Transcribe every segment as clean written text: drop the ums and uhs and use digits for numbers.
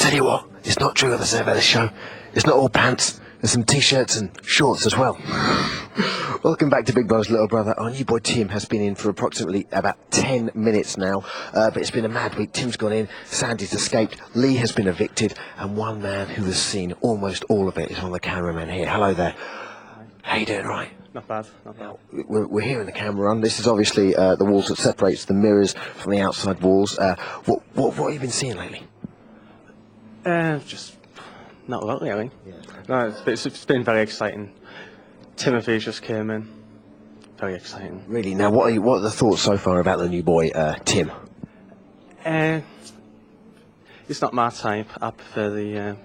tell you what, it's not true what they say about this show. It's not all pants. There's some t-shirts and shorts as well. Welcome back to Big Bro's little brother. Our new boy Tim has been in for approximately about 10 minutes now, but it's been a mad week. Tim's gone in, Sandy's escaped, Lee has been evicted, and one man who has seen almost all of it is one of the cameramen here. Hello there. How you doing, right? Not bad, not bad. We're here in the camera run. This is obviously the walls that separates the mirrors from the outside walls. What have you been seeing lately? Just not a lot really. Yeah. No, it's been very exciting. Timothy just came in. Very exciting. Really? Now, what are the thoughts so far about the new boy, Tim? It's not my type. I prefer the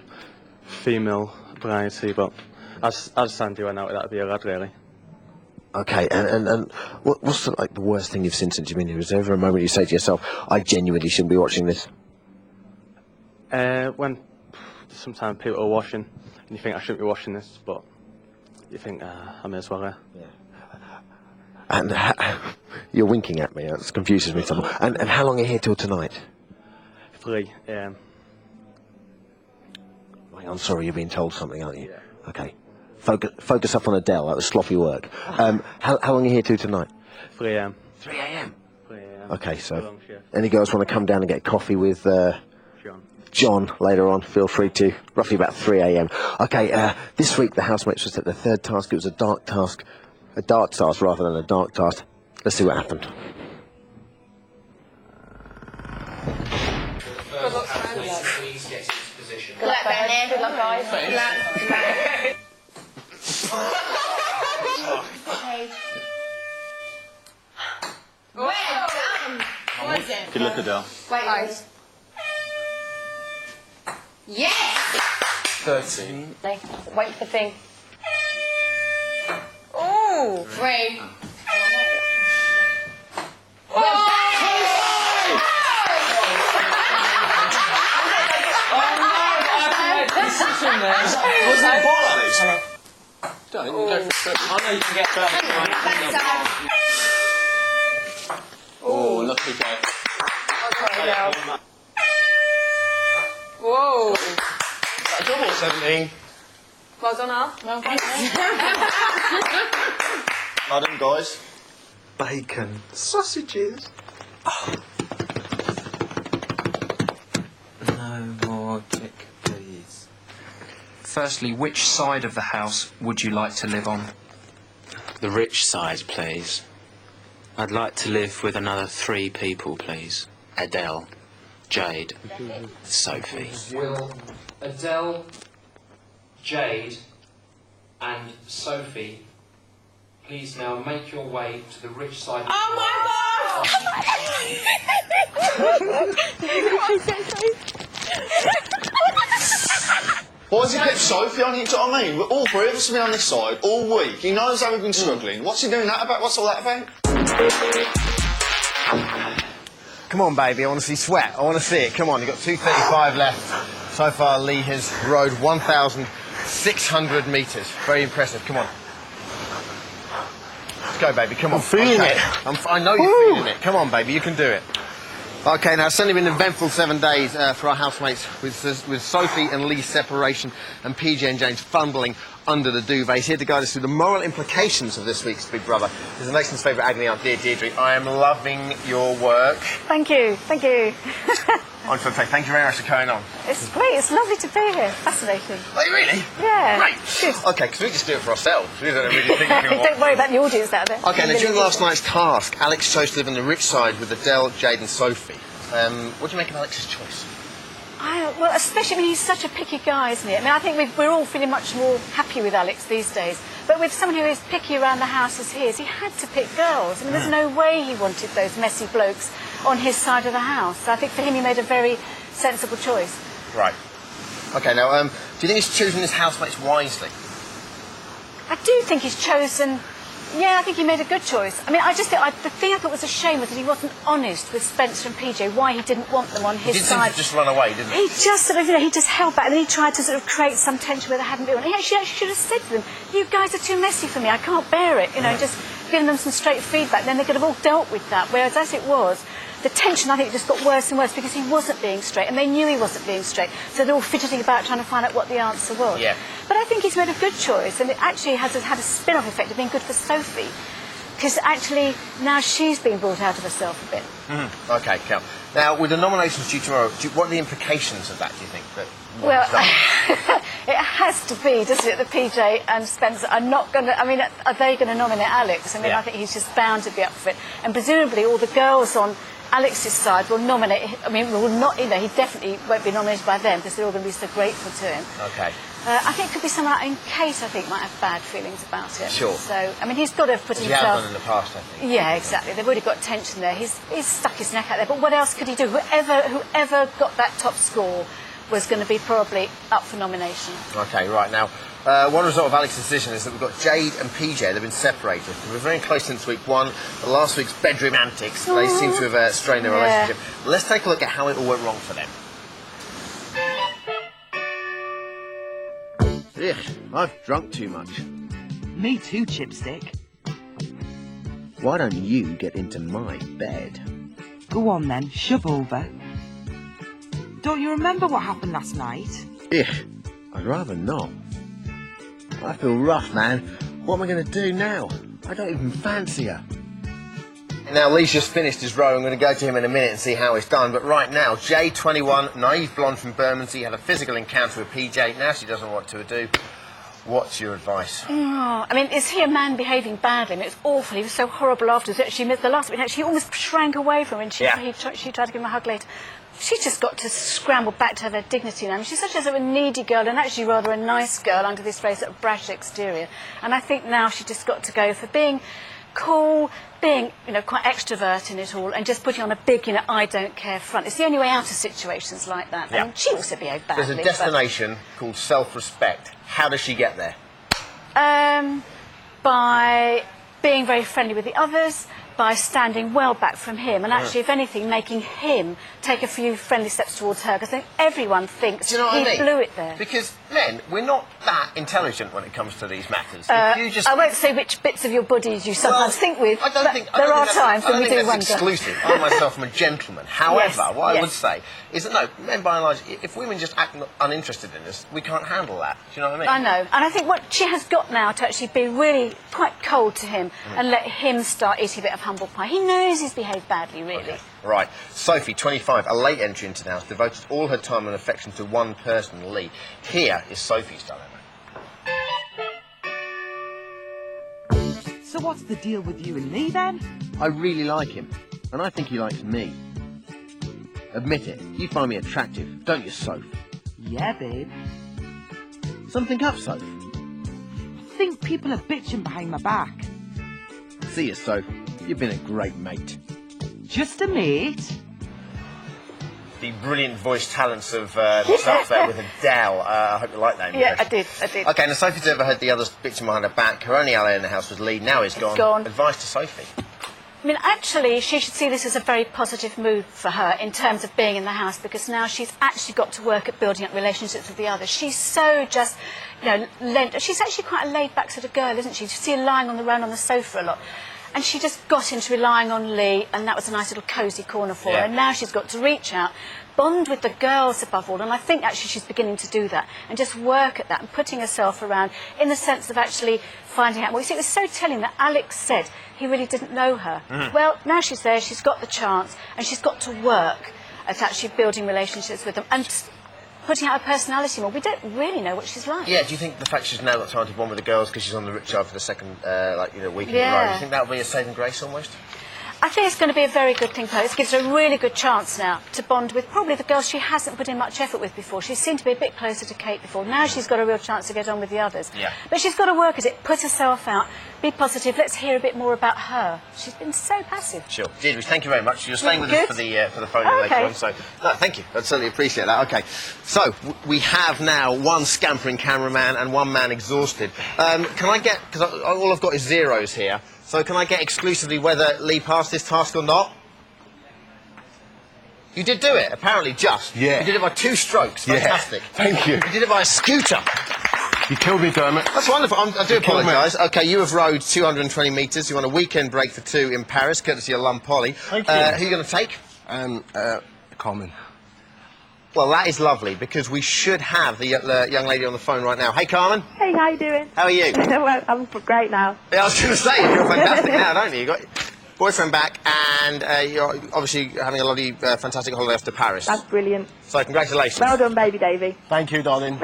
female variety, but as Sandy went out, that'd be a lad really. Okay, and what's the worst thing you've seen since you've been here? Is there ever a moment you say to yourself, I genuinely shouldn't be watching this? When sometimes people are washing, and you think I shouldn't be watching this, but you think I may as well. Yeah. And you're winking at me. That confuses me somewhat. And how long are you here till tonight? 3 I'm sorry, you're being told something, aren't you? Yeah. Okay. Focus up on Adele. That was sloppy work. How long are you here till tonight? 3 a.m. 3 a.m. 3 a.m. Okay, so any girls want to come down and get coffee with John later on, feel free to. Roughly about 3 a.m. Okay, this week the housemates was at the third task. It was a dark task rather than a dark task. Let's see what happened. Please get into position. Good luck, Ben. Good luck, guys. Good luck. Well done. What is it? Good luck, Adele. Wait, guys. Yes! 13. Wait for the thing. Ooh! 3. Was that a ball, Alex? I know you can get that. Oh, lucky guy. Okay, now. Whoa! That's double 17. Well done, Al. Well done. Well done, guys. Bacon. Sausages. Oh. No more dick, please. Firstly, which side of the house would you like to live on? The rich side, please. I'd like to live with another 3 people, please. Adele, Jade, Sophie. Will Adele, Jade, and Sophie please now make your way to the rich side? Oh my Why does he keep Sophie on? You know what I mean? All 3 of us have been on this side all week. He knows how we've been struggling. What's he doing that about? What's all that about? Come on, baby, I want to see sweat. I want to see it. Come on, you've got 2:35 left. So far, Lee has rowed 1,600 metres. Very impressive. Come on. Let's go, baby. Come on. I'm feeling it. I know you're feeling it. Come on, baby, you can do it. Okay, now it's only been an eventful 7 days for our housemates with Sophie and Lee's separation and PJ and James fumbling under the duvet. He's here to guide us through the moral implications of this week's Big Brother. This is the nation's favourite agony aunt, dear Deirdre. I am loving your work. Thank you, thank you. I just want to say thank you very much for coming on. It's great, it's lovely to be here. Fascinating. Oh, really? Yeah. Great. Good. Okay, because we just do it for ourselves. We don't really think we can Don't worry about the audience out there. Okay, now during last night's task, Alex chose to live on the rich side with Adele, Jade and Sophie. What do you make of Alex's choice? Well, especially, I mean, he's such a picky guy, isn't he? I mean, I think we're all feeling much more happy with Alex these days. But with someone who is picky around the house as he is, he had to pick girls. I mean, there's no way he wanted those messy blokes on his side of the house. So I think for him, he made a very sensible choice. Right. Okay, now, do you think he's choosing his housemates wisely? I do think he's chosen... Yeah, I think he made a good choice. I mean, the thing I thought was a shame was that he wasn't honest with Spencer and PJ, why he didn't want them on his side. He did just run away, didn't he? He just sort of, he just held back, and then he tried to sort of create some tension where there hadn't been one. He actually should have said to them, you guys are too messy for me, I can't bear it, just giving them some straight feedback, then they could have all dealt with that. Whereas as it was, the tension, I think, just got worse and worse because he wasn't being straight, and they knew he wasn't being straight, so they're all fidgeting about trying to find out what the answer was. Yeah. But I think he's made a good choice, and it actually has had a spin-off effect of being good for Sophie, because actually now she's being brought out of herself a bit. OK, Cal. Now, with the nominations due tomorrow, what are the implications of that, do you think? Well, it has to be, doesn't it, that PJ and Spencer are not going to... I mean, are they going to nominate Alex? I mean, Yeah. I think he's just bound to be up for it. And presumably all the girls on Alex's side will nominate... I mean, will not, you know, he definitely won't be nominated by them because they're all going to be so grateful to him. OK. I think it could be someone like Kate, I think, might have bad feelings about it. Sure. So, I mean, he's got to have put He himself... has done in the past, I think. Yeah, exactly. They've already got tension there. He's stuck his neck out there. But what else could he do? Whoever got that top score was going to be probably up for nomination. OK, right, now, one result of Alex's decision is that we've got Jade and PJ. They've been separated. They were very close since week 1. But last week's bedroom antics, they seem to have strained their relationship. Let's take a look at how it all went wrong for them. Ugh, I've drunk too much. Me too, Chipstick. Why don't you get into my bed? Go on then, shove over. Don't you remember what happened last night? Ugh, I'd rather not. I feel rough, man. What am I going to do now? I don't even fancy her. Now, Lee's just finished his row. I'm going to go to him in a minute and see how it's done. But right now, Jade, 21, naive blonde from Bermondsey, had a physical encounter with PJ. Now she doesn't know what to do. What's your advice? Oh, I mean, is he a man behaving badly? I mean, it's awful. He was so horrible afterwards. She missed the last bit. She almost shrank away from him. And she tried to give him a hug later. She's just got to scramble back to her dignity now. I mean, she's such a sort of needy girl and actually rather a nice girl under this very sort of brash exterior. And I think now she's just got to go for being cool, being, you know, quite extrovert in it all, and just putting on a big, you know, I don't care front. It's the only way out of situations like that. Yeah. I mean, she also behaved badly. There's a destination called self-respect. How does she get there? By being very friendly with the others, by standing well back from him, and actually, if anything, making him take a few friendly steps towards her, because I think everyone thinks he blew it there. Because men, we're not that intelligent when it comes to these matters. If you just... I won't say which bits of your body you sometimes think with, but there are times when we do wonder. Exclusive. I myself am a gentleman. However, what I would say is that, no, men by and large, if women just act uninterested in us, we can't handle that. Do you know what I mean? I know. And I think what she has got now to actually be really quite cold to him and let him start eating a bit of humble pie. He knows he's behaved badly, really. Okay. Right. Sophie, 25, a late entry into the house, devoted all her time and affection to one person, Lee. Here is Sophie's dilemma. So what's the deal with you and Lee then? I really like him, and I think he likes me. Admit it, you find me attractive, don't you, Soph? Yeah, babe. Something up, Soph? I think people are bitching behind my back. See you, Soph. You've been a great mate. Just a mate? The brilliant voice talents of myself there with Adele. I hope you like that impression. Yeah, I did. OK, now Sophie's overheard the others bitching behind her back. Her only ally in the house was Lee. Now he's gone. Advice to Sophie. I mean, actually, she should see this as a very positive move for her in terms of being in the house, because now she's actually got to work at building up relationships with the others. She's so just, you know, she's actually quite a laid-back sort of girl, isn't she? You see her lying around on the sofa a lot. And she just got into relying on Lee, and that was a nice little cosy corner for her. And now she's got to reach out, bond with the girls above all, and I think actually she's beginning to do that, and just work at that and putting herself around in the sense of actually finding out. Well, you see, it was so telling that Alex said he really didn't know her. Well, now she's there, she's got the chance, and she's got to work at actually building relationships with them and putting out her personality more. We don't really know what she's like. Yeah, do you think the fact she's now got time to bond with the girls because she's on the rich side for the second, week in a row, do you think that will be a saving grace almost? I think it's going to be a very good thing for her. It gives her a really good chance now to bond with probably the girls she hasn't put in much effort with before. She seemed to be a bit closer to Kate before. Now she's got a real chance to get on with the others. Yeah. But she's got to work at it, put herself out, be positive. Let's hear a bit more about her. She's been so passive. Sure. Deirdre, thank you very much. You're staying with us for the phone later on. So, no, thank you. I certainly appreciate that. OK. So, we have now one scampering cameraman and one man exhausted. Can I get... Because all I've got is zeros here. So can I get exclusively whether Lee passed this task or not? You did do it, apparently, just. Yeah. You did it by 2 strokes. Fantastic. Yeah. Thank you. You did it by a scooter. You killed me, Dermot. That's wonderful. I do apologise. OK, you have rowed 220 metres. You're on a weekend break for 2 in Paris, courtesy of Lum Polly. Thank you. Who are you going to take? Common. Well, that is lovely, because we should have the young lady on the phone right now. Hey, Carmen. Hey, how you doing? How are you? Well, I'm great now. Yeah, I was going to say, you feel fantastic now, don't you? You got your boyfriend back, and you're obviously having a lovely, fantastic holiday off to Paris. That's brilliant. So, congratulations. Well done, baby Davy. Thank you, darling.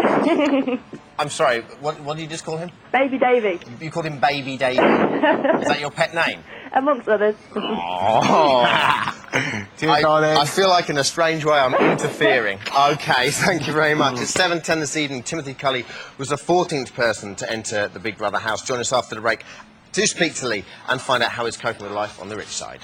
I'm sorry, what did you just call him? Baby Davy. You called him Baby Davy. Is that your pet name? Amongst others. I feel like in a strange way I'm interfering. Okay, thank you very much. It's 7:10 this evening. Timothy Cully was the 14th person to enter the Big Brother house. Join us after the break to speak to Lee and find out how he's coping with life on the rich side.